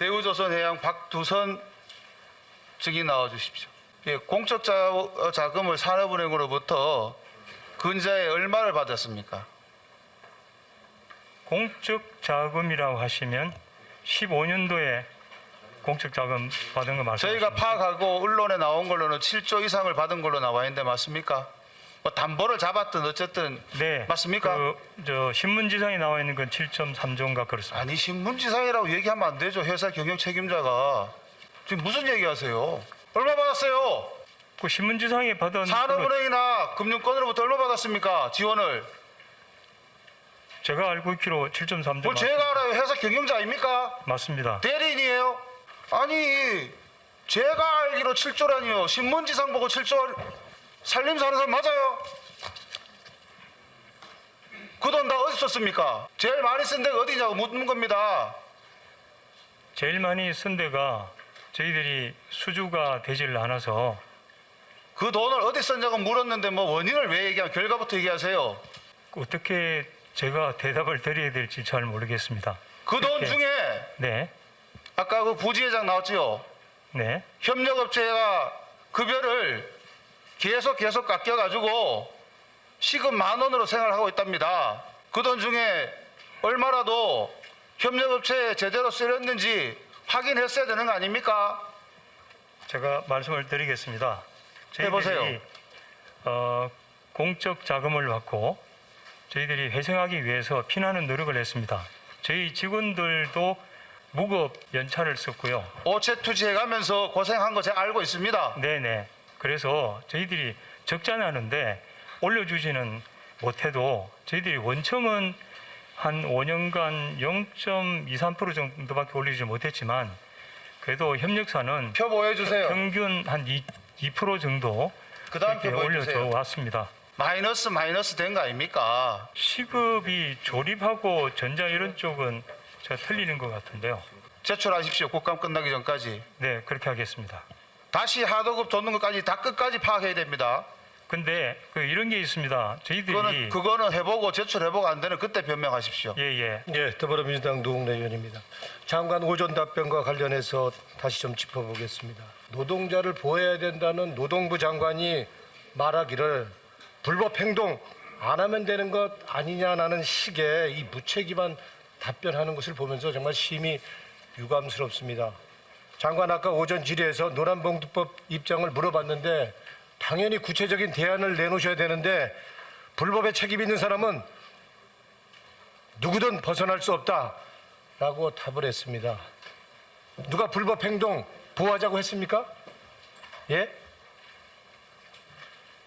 대우조선해양 박두선 증인 나와주십시오. 예, 공적 자금을 산업은행으로부터 근자에 얼마를 받았습니까? 공적 자금이라고 하시면 15년도에 공적 자금 받은 거 말씀하십니까? 저희가 파악하고 언론에 나온 걸로는 7조 이상을 받은 걸로 나와 있는데 맞습니까? 뭐 담보를 잡았든 어쨌든 네. 맞습니까? 신문지상에 나와 있는 건 7.3조인가 그렇습니다. 아니 신문지상이라고 얘기하면 안 되죠. 회사 경영 책임자가. 지금 무슨 얘기하세요? 얼마 받았어요? 그 신문지상에 받은 산업은행이나 금융권으로부터 얼마 받았습니까? 지원을. 제가 알고 있기로 7.3조 뭘 제가 알아요. 회사 경영자 아닙니까? 맞습니다. 대리인이에요? 아니 제가 알기로 7조라니요. 신문지상 보고 7조 살림사 하는 사람 맞아요? 그 돈 다 어디 썼습니까? 제일 많이 쓴 데가 어디냐고 묻는 겁니다. 제일 많이 쓴 데가 저희들이 수주가 되질 않아서 그 돈을 어디 썼냐고 물었는데 뭐 원인을 왜 얘기하면 결과부터 얘기하세요. 어떻게 제가 대답을 드려야 될지 잘 모르겠습니다. 그 돈 그렇게- 중에 네, 아까 그 부지회장 나왔지요. 네, 협력업체가 급여를 계속 깎여가지고 시급 10,000원으로 생활하고 있답니다. 그 돈 중에 얼마라도 협력업체에 제대로 쓰였는지 확인했어야 되는 거 아닙니까? 제가 말씀을 드리겠습니다. 해보세요. 공적 자금을 받고 저희들이 회생하기 위해서 피나는 노력을 했습니다. 저희 직원들도 무급 연차를 썼고요. 오체 투지해가면서 고생한 거 제가 알고 있습니다. 네네. 그래서 저희들이 적자는 하는데 올려주지는 못해도 저희들이 원청은 한 5년간 0.23% 정도밖에 올리지 못했지만 그래도 협력사는 표 보여주세요. 평균 한 2% 정도 그 다음 표 이렇게 보여주세요. 올려줘 왔습니다. 마이너스 된 거 아닙니까? 시급이 조립하고 전자 이런 쪽은 제가 틀리는 것 같은데요. 제출하십시오. 국감 끝나기 전까지. 네, 그렇게 하겠습니다. 다시 하도급 줬는 것까지 다 끝까지 파악해야 됩니다. 근데 이런 게 있습니다. 저희들이 그거는 해보고 제출해보고 안 되는 그때 변명하십시오. 예. 예, 더불어민주당 노웅래 의원입니다. 장관 오전 답변과 관련해서 다시 좀 짚어보겠습니다. 노동자를 보호해야 된다는 노동부 장관이 말하기를 불법 행동 안 하면 되는 것 아니냐라는 식의 이 무책임한 답변하는 것을 보면서 정말 심히 유감스럽습니다. 장관 아까 오전 질의에서 노란봉투법 입장을 물어봤는데 당연히 구체적인 대안을 내놓으셔야 되는데 불법에 책임 있는 사람은 누구든 벗어날 수 없다라고 답을 했습니다. 누가 불법 행동 보호하자고 했습니까? 예?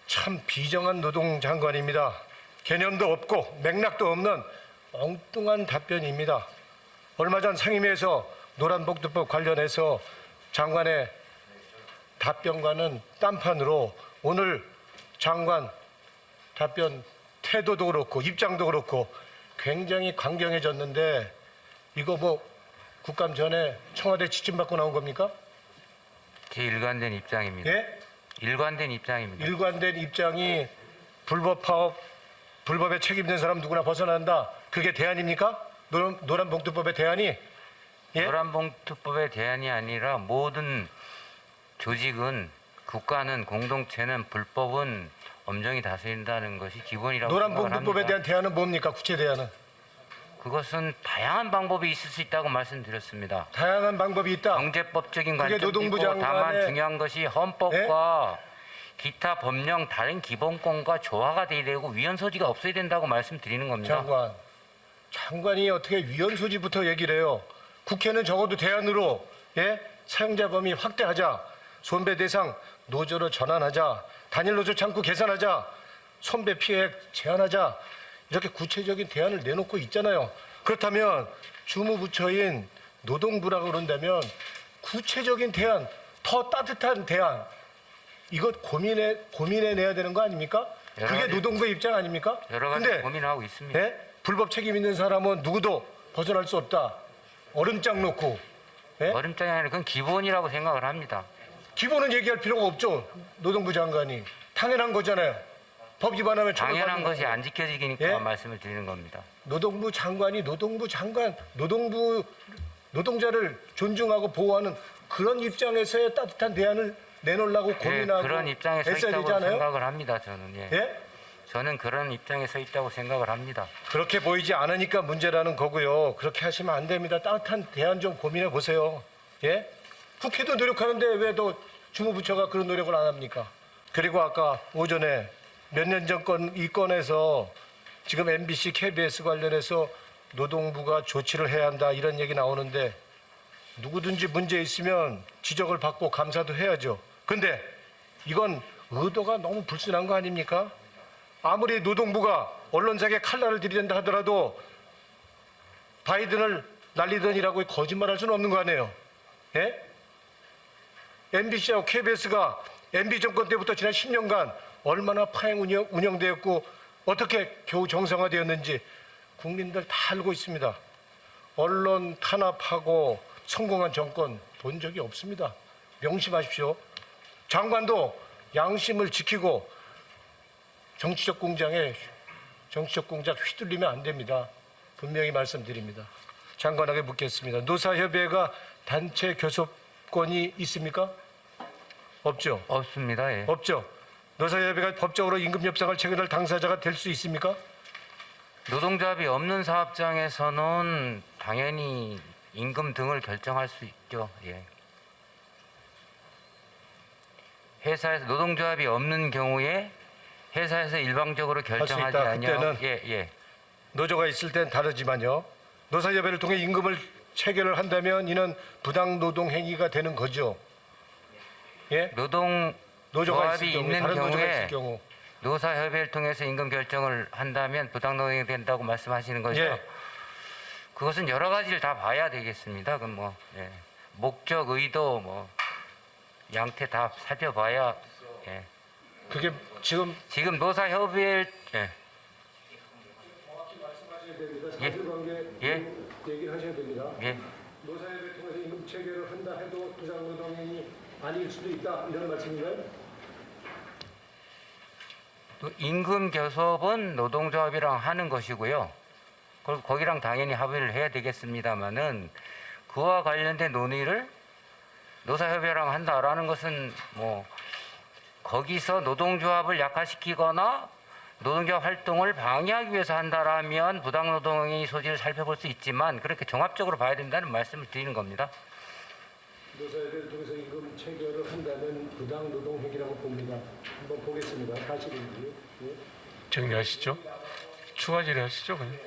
참 비정한 노동장관입니다. 개념도 없고 맥락도 없는 엉뚱한 답변입니다. 얼마 전 상임위에서 노란봉투법 관련해서 장관의 답변과는 딴판으로 오늘 장관 답변 태도도 그렇고 입장도 그렇고 굉장히 강경해졌는데 이거 뭐 국감 전에 청와대 지침받고 나온 겁니까? 제 일관된 입장입니다. 예? 일관된 입장입니다. 일관된 입장이 불법 파업, 불법에 책임진 사람 누구나 벗어난다. 그게 대안입니까? 노란봉투법의 대안이? 예? 노란봉투법의 대안이 아니라 모든 조직은 국가는 공동체는 불법은 엄정히 다스린다는 것이 기본이라고 생각을 합니다. 노란봉투법에 대한 대안은 뭡니까? 구체 대안은? 그것은 다양한 방법이 있을 수 있다고 말씀드렸습니다. 다양한 방법이 있다. 경제법적인 그게 관점도 노동부 있고 다만 장관의- 중요한 것이 헌법과 기타 법령 다른 기본권과 조화가 돼야 되고 위헌 소지가 없어야 된다고 말씀드리는 겁니다. 장관이 어떻게 위헌 소지부터 얘기를 해요? 국회는 적어도 대안으로 사용자 범위 확대하자, 손배 대상 노조로 전환하자, 단일 노조 창구 개선하자, 손배 피해액 제한하자 이렇게 구체적인 대안을 내놓고 있잖아요. 그렇다면 주무부처인 노동부라고 그런다면 구체적인 대안, 더 따뜻한 대안 이것 고민해내야 되는 거 아닙니까? 여러 그게 가지- 노동부의 입장 아닙니까? 여러 가지 근데 고민하고 있습니다. 불법 책임 있는 사람은 누구도 벗어날 수 없다. 얼음장 놓고 얼음장이 아니라 그건 기본이라고 생각을 합니다. 기본은 얘기할 필요가 없죠. 노동부 장관이 당연한 거잖아요. 법 위반하면 당연한 처벌받는 것이 거고. 안 지켜지니까 예? 말씀을 드리는 겁니다. 노동부 장관이 노동부 노동자를 존중하고 보호하는 그런 입장에서의 따뜻한 대안을 내놓으려고 예, 고민하고 그런 입장에 서 애써야 있다고 되지 않아요? 생각을 합니다. 저는 예? 저는 그런 입장에 서 있다고 생각을 합니다. 그렇게 보이지 않으니까 문제라는 거고요. 그렇게 하시면 안 됩니다. 따뜻한 대안 좀 고민해 보세요. 예? 국회도 노력하는데 왜 또 주무부처가 그런 노력을 안 합니까? 그리고 아까 오전에 몇 년 전 이 건에서 지금 MBC, KBS 관련해서 노동부가 조치를 해야 한다 이런 얘기 나오는데 누구든지 문제 있으면 지적을 받고 감사도 해야죠. 근데 이건 의도가 너무 불순한 거 아닙니까? 아무리 노동부가 언론사에게 칼날을 들이댄다 하더라도 바이든을 날리더니라고 거짓말할 수는 없는 거 아니에요. 예? MBC하고 KBS가 MB 정권 때부터 지난 10년간 얼마나 파행 운영되었고 어떻게 겨우 정상화되었는지 국민들 다 알고 있습니다. 언론 탄압하고 성공한 정권 본 적이 없습니다. 명심하십시오. 장관도 양심을 지키고 정치적 공작 휘둘리면 안 됩니다. 분명히 말씀드립니다. 장관에게 묻겠습니다. 노사협의회가 단체 교섭권이 있습니까? 없죠. 없습니다. 예. 없죠. 노사협의회가 법적으로 임금 협상을 체결할 당사자가 될 수 있습니까? 노동조합이 없는 사업장에서는 당연히 임금 등을 결정할 수 있죠. 예. 회사에서 노동조합이 없는 경우에 회사에서 일방적으로 결정하지 있다. 아니하고 그때는 노조가 있을 땐 다르지만요. 노사협의를 통해 임금을 체결을 한다면 이는 부당 노동 행위가 되는 거죠. 예? 노조가 있을 노동조합이 경우, 있는 다른 노조가 경우에 있을 경우. 노사협의를 통해서 임금 결정을 한다면 부당노동이 된다고 말씀하시는 거죠. 예. 그것은 여러 가지를 다 봐야 되겠습니다. 그럼 뭐 목적, 의도, 뭐 양태 다 살펴봐야. 예. 그게 지금 지금 노사협의회 예. 얘기를 하셔야 됩니다. 예. 노사협의 통해서 임금 체결을 한다 해도 부당 노동행위 아닐 수도 있다 이런 말씀인가요? 또 임금 교섭은 노동조합이랑 하는 것이고요. 그리고 거기랑 당연히 합의를 해야 되겠습니다만은 그와 관련된 논의를 노사협의랑 한다라는 것은 뭐 거기서 노동조합을 약화시키거나 노동조합 활동을 방해하기 위해서 한다라면 부당노동의 소지를 살펴볼 수 있지만 그렇게 종합적으로 봐야 된다는 말씀을 드리는 겁니다. 노사협의를 통해서 임금 체결을 한다면 부당 노동행위라고 봅니다. 한번 보겠습니다. 사실인지. 예. 정리하시죠. 추가 질의하시죠. 그냥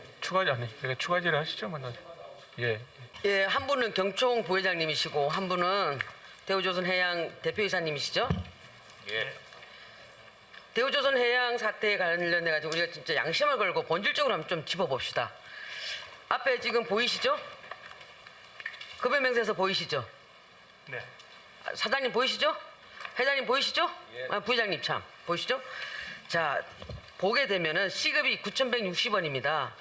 추가 질의하시죠. 예. 예, 한 분은 경총 부회장님이시고 한 분은 대우조선해양 대표이사님이시죠? 예. 대우조선해양 사태에 관련돼 가지고 우리가 진짜 양심을 걸고 본질적으로 한번 좀 짚어봅시다. 앞에 지금 보이시죠? 급여명세서 보이시죠? 네. 사장님 보이시죠? 회장님 보이시죠? 부회장님 참 보이시죠? 자, 보게 되면은 시급이 9,160원입니다.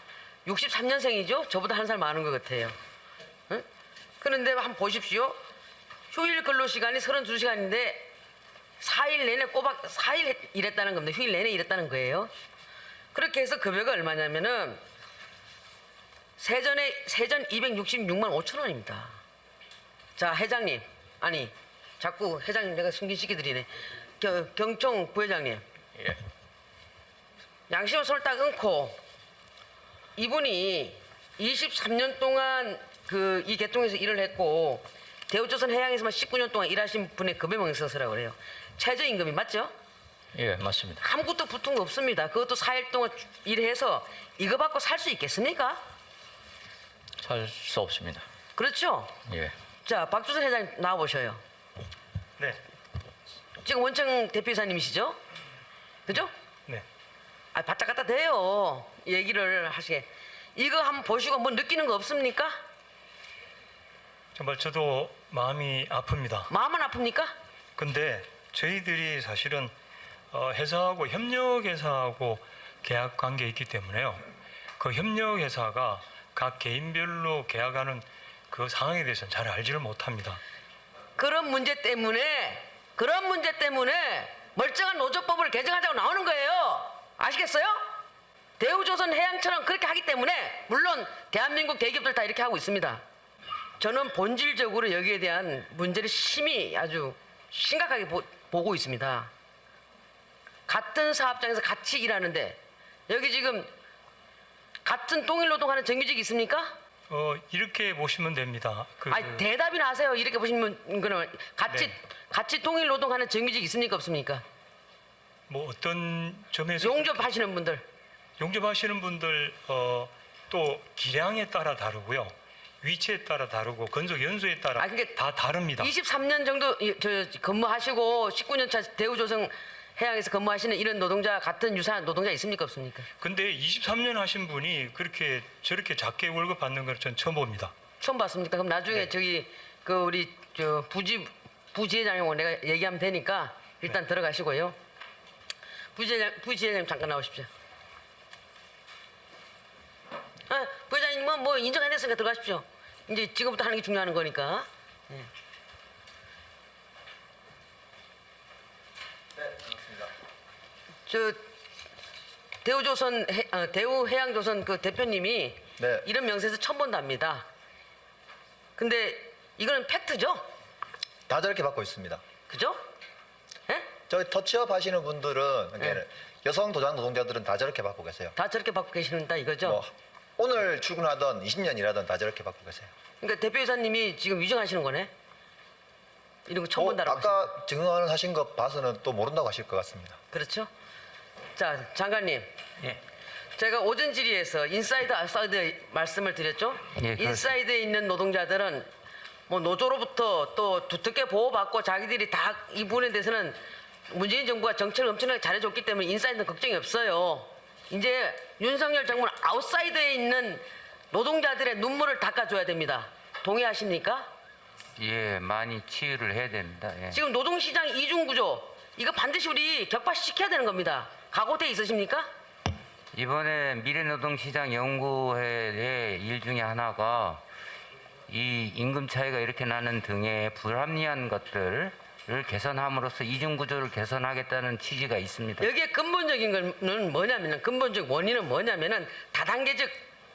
63년생이죠? 저보다 한 살 많은 것 같아요. 응? 그런데 한번 보십시오. 휴일 근로시간이 32시간인데 4일 내내 꼬박 4일 일했다는 겁니다. 휴일 내내 일했다는 거예요. 그렇게 해서 급여가 얼마냐면은 세전 266만 5천 원입니다. 자, 회장님. 아니, 자꾸 회장님 내가 승진시켜드리네. 경총 부회장님. 예. 양심의 손을 딱 얹고 이분이 23년 동안 이 계통에서 일을 했고 대우조선 해양에서만 19년 동안 일하신 분의 급여명세서라고 그래요. 최저임금이 맞죠? 예, 맞습니다. 아무것도 붙은 거 없습니다. 그것도 4일 동안 일해서 이거 받고 살 수 있겠습니까? 살 수 없습니다. 그렇죠? 예. 자, 박주선 회장님 나와보셔요. 네. 지금 원청 대표이사님이시죠? 그죠? 네. 아, 바짝 갖다 대요. 얘기를 하시게. 이거 한번 보시고 뭐 느끼는 거 없습니까? 정말 저도 마음이 아픕니다. 마음은 아픕니까? 근데 저희들이 사실은 회사하고 협력회사하고 계약 관계에 있기 때문에요. 그 협력회사가 각 개인별로 계약하는 그 상황에 대해서는 잘 알지를 못합니다. 그런 문제 때문에 멀쩡한 노조법을 개정하자고 나오는 거예요. 아시겠어요? 대우조선 해양처럼 그렇게 하기 때문에 물론 대한민국 대기업들 다 이렇게 하고 있습니다. 저는 본질적으로 여기에 대한 문제를 심히 아주 심각하게 보고 있습니다. 같은 사업장에서 같이 일하는데 여기 지금 같은 동일 노동하는 정규직이 있습니까? 이렇게 보시면 됩니다. 아니 대답이나 하세요. 이렇게 보시면 그러면 같이 동일 노동하는 정규직 있습니까 없습니까? 뭐 어떤 점에서 용접하시는 분들. 용접하시는 분들 또 기량에 따라 다르고요. 위치에 따라 다르고 건속 연수에 따라 그게 다 다릅니다. 23년 정도 근무하시고 19년 차 대우조선 해양에서 근무하시는 이런 노동자 같은 유사한 노동자 있습니까 없습니까? 근데 23년 하신 분이 그렇게 저렇게 작게 월급 받는 걸 전 처음 봅니다. 처음 봤습니까? 그럼 나중에 저기 그 우리 부지회장하고 내가 얘기하면 되니까 일단 들어가시고요. 부지회장님 잠깐 나오십시오. 부회장님은 뭐 인정 안 했으니까 들어가십시오. 이제 지금부터 하는 게 중요한 거니까. 네. 저 대우해양조선 그 대표님이 네. 이런 명세서 처음 본답니다. 근데 이거는 팩트죠? 다 저렇게 받고 있습니다. 그죠? 예? 저기 터치업 하시는 분들은 네. 그러니까 여성 도장 노동자들은 다 저렇게 받고 계세요. 다 저렇게 받고 계시는다 이거죠? 뭐 오늘 출근하던 20년 일하던 다 저렇게 받고 계세요. 그러니까 대표이사님이 지금 위증하시는 거네? 이런 거 처음 본다라고 하시는 아까 증언하신 거 봐서는 또 모른다고 하실 것 같습니다. 그렇죠? 자, 장관님. 예. 제가 오전 질의에서 인사이드 아웃사이드 말씀을 드렸죠? 예, 그렇습니다. 인사이드에 있는 노동자들은 뭐 노조로부터 또 두텁게 보호받고 자기들이 다 이 부분에 대해서는 문재인 정부가 정책을 엄청나게 잘해줬기 때문에 인사이드는 걱정이 없어요. 이제 윤석열 정부는 아웃사이드에 있는 노동자들의 눈물을 닦아줘야 됩니다. 동의하십니까? 예, 많이 치유를 해야 됩니다. 예. 지금 노동시장 이중구조 이거 반드시 우리 격파시켜야 되는 겁니다. 각오돼 있으십니까? 이번에 미래노동시장 연구회의 일 중에 하나가 이 임금 차이가 이렇게 나는 등의 불합리한 것들을 개선함으로써 이중구조를 개선하겠다는 취지가 있습니다. 여기에 근본적인 거는 뭐냐면은 근본적 원인은 뭐냐면은 다단계적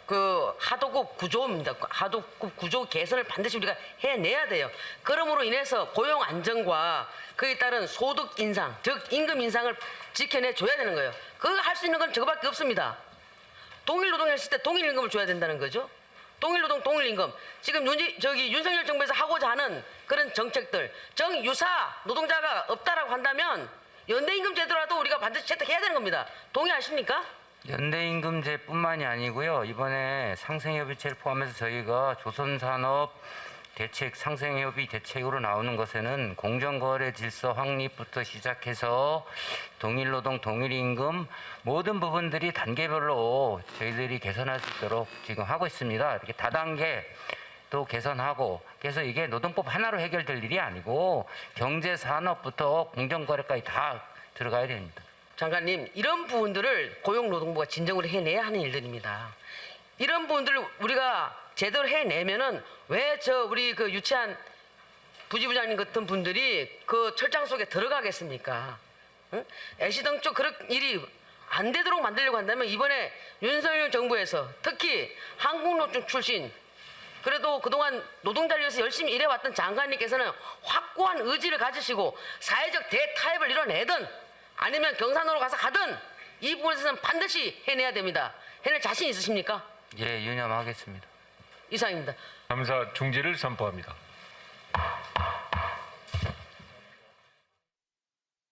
그 하도급 구조입니다. 하도급 구조 개선을 반드시 우리가 해내야 돼요. 그러므로 인해서 고용 안정과 그에 따른 소득 인상, 즉 임금 인상을 지켜내 줘야 되는 거예요. 그거 할 수 있는 건 저거밖에 없습니다. 동일 노동했을 때 동일 임금을 줘야 된다는 거죠. 동일 노동, 동일 임금. 지금 윤석열 정부에서 하고자 하는 그런 정책들, 정유사 노동자가 없다라고 한다면 연대임금 제도라도 우리가 반드시 채택해야 되는 겁니다. 동의하십니까? 연대임금제뿐만이 아니고요. 이번에 상생협의체를 포함해서 저희가 조선산업 대책, 상생협의 대책으로 나오는 것에는 공정거래 질서 확립부터 시작해서 동일노동, 동일임금 모든 부분들이 단계별로 저희들이 개선할 수 있도록 지금 하고 있습니다. 이렇게 다단계 또 개선하고 그래서 이게 노동법 하나로 해결될 일이 아니고 경제, 산업부터 공정거래까지 다 들어가야 됩니다. 장관님, 이런 부분들을 고용노동부가 진정으로 해내야 하는 일들입니다. 이런 부분들을 우리가 제대로 해내면은 왜 우리 그 유치한 부지부장님 같은 분들이 그 철장 속에 들어가겠습니까? 응? 애시당초 그런 일이 안 되도록 만들려고 한다면 이번에 윤석열 정부에서 특히 한국노총 출신 그래도 그동안 노동자를 위해서 열심히 일해왔던 장관님께서는 확고한 의지를 가지시고 사회적 대타협을 이뤄내든 아니면 경산으로 가서 가든 이 부분에서는 반드시 해내야 됩니다. 해낼 자신 있으십니까? 예, 유념하겠습니다. 이상입니다. 감사 중지를 선포합니다.